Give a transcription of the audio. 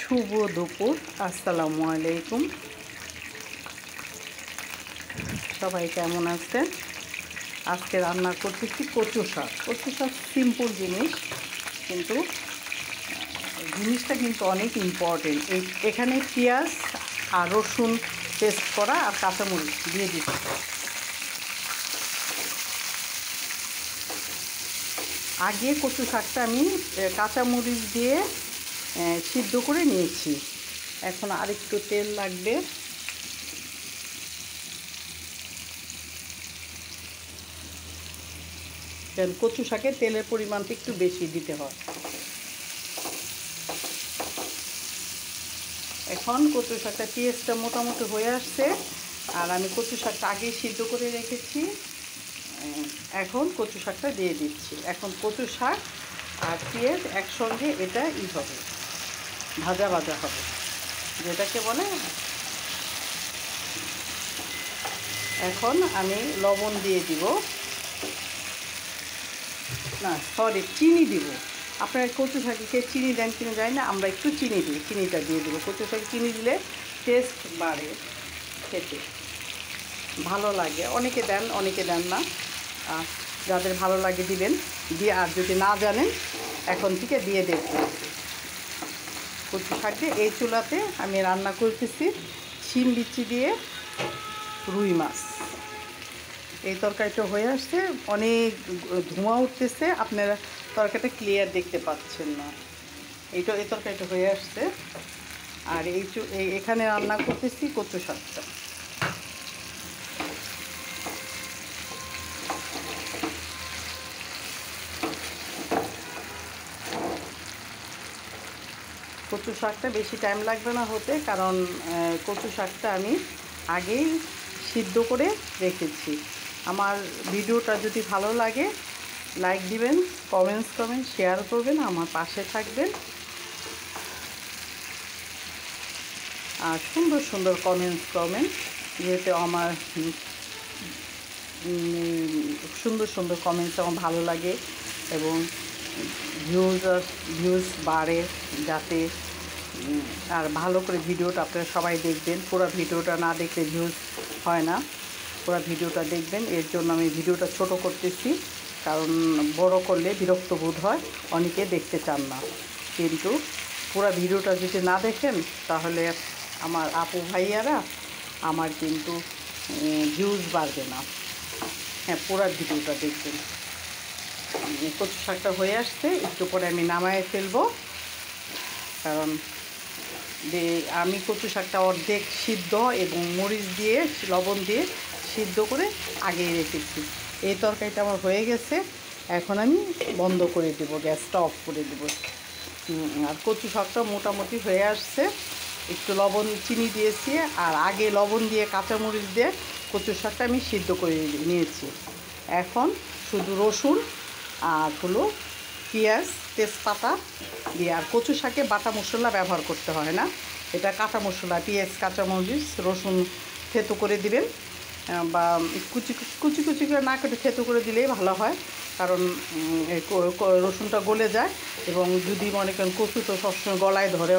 শুভ দুপুর, আসসালামু আলাইকুম। সবাই কেমন আছেন? আজকে রান্না করতেছি কচু শাক। কচু শাক সিম্পল জিনিস, কিন্তু জিনিসটা কিন্তু অনেক ইম্পর্টেন্ট। এখানে পেঁয়াজ আর রসুন পেস্ট করা আর কাঁচামরিচ দিয়ে দিচ্ছি। আগে কচু শাকটা আমি কাঁচামরিচ দিয়ে সিদ্ধ করে নিয়েছি। এখন আরেকটু তেল লাগবে। কচু শাকে তেলের পরিমাণটা একটু বেশি দিতে হয়। এখন কচু শাকটা পেঁয়াজটা মোটামুটি হয়ে আসছে, আর আমি কচু শাকটা আগেই সিদ্ধ করে রেখেছি। এখন কচু শাকটা দিয়ে দিচ্ছি। এখন কচু শাক আর পেঁয়াজ একসঙ্গে এটা হবে, ভাজা ভাজা হবে, যেটাকে বলে। এখন আমি লবণ দিয়ে দিব, না সরি, চিনি দিব। আপনার কচু শাকে চিনি দেন কিনা যায় না, আমরা একটু চিনি দিই, চিনিটা দিয়ে দেবো। কচু শাকে চিনি দিলে টেস্ট বাড়ে, খেতে ভালো লাগে। অনেকে দেন, অনেকে দেন না। যাদের ভালো লাগে দিবেন, দিয়ে, আর যদি না জানেন এখন থেকে দিয়ে দেখবেন। কচু শাক দিয়ে এই চুলাতে আমি রান্না করতেছি শিম বিচি দিয়ে রুই মাছ। এই তরকারিটা হয়ে আসছে, অনেক ধোঁয়া উঠতেছে, আপনারা তরকারিটা ক্লিয়ার দেখতে পাচ্ছেন না। এই তরকারিটা হয়ে আসছে, আর এখানে রান্না করতেছি কচু শাকটা। কচু শাকটা বেশি টাইম লাগবে না হতে, কারণ কচু শাকটা আমি আগেই সিদ্ধ করে রেখেছি। আমার ভিডিওটা যদি ভালো লাগে লাইক দিবেন, কমেন্টস করবেন, শেয়ার করবেন, আমার পাশে থাকবেন। আর সুন্দর সুন্দর কমেন্টস করবেন, যেহেতু আমার সুন্দর সুন্দর কমেন্টস আমার ভালো লাগে, এবং ভিউজ বাড়ে যাতে। আর ভালো করে ভিডিওটা আপনারা সবাই দেখবেন। পুরো ভিডিওটা না দেখলে ভিউজ হয় না, পুরো ভিডিওটা দেখবেন। এর জন্য আমি ভিডিওটা ছোট করতেছি, কারণ বড় করলে বিরক্ত বোধ হয়, অনেকে দেখতে চান না। কিন্তু পুরো ভিডিওটা যদি না দেখেন তাহলে আমার আপু ভাইয়ারা আমার কিন্তু ভিউজ বাড়বে না। হ্যাঁ, পুরো ভিডিওটা দেখবেন। কচু শাকটা হয়ে আসছে, একটু পরে আমি নামায়ে ফেলবো, কারণ আমি কচু শাকটা অর্ধেক সিদ্ধ এবং মরিচ দিয়ে লবণ দিয়ে সিদ্ধ করে আগেই রেখেছি। এই তরকারিটা আমার হয়ে গেছে, এখন আমি বন্ধ করে দেব, গ্যাসটা অফ করে দেব। আর কচু শাকটা মোটামুটি হয়ে আসছে, একটু লবণ চিনি দিয়েছি, আর আগে লবণ দিয়ে কাঁচামরিচ দিয়ে কচু শাকটা আমি সিদ্ধ করে নিয়েছি। এখন শুধু রসুন আর হলো পেঁয়াজ, তেজপাতা দিয়ে, আর কচু শাকে বাটা মশলা ব্যবহার করতে হয় না, এটা কাঁচা মশলা, পেঁয়াজ, কাঁচামরিচ, রসুন থেতো করে দিবেন, বা কুচি কুচি কুচি করে না কেটে থেতো করে দিলেই ভালো হয়, কারণ রসুনটা গলে যায়। এবং যদি মনে করেন কচু তো সবসময় গলায় ধরে,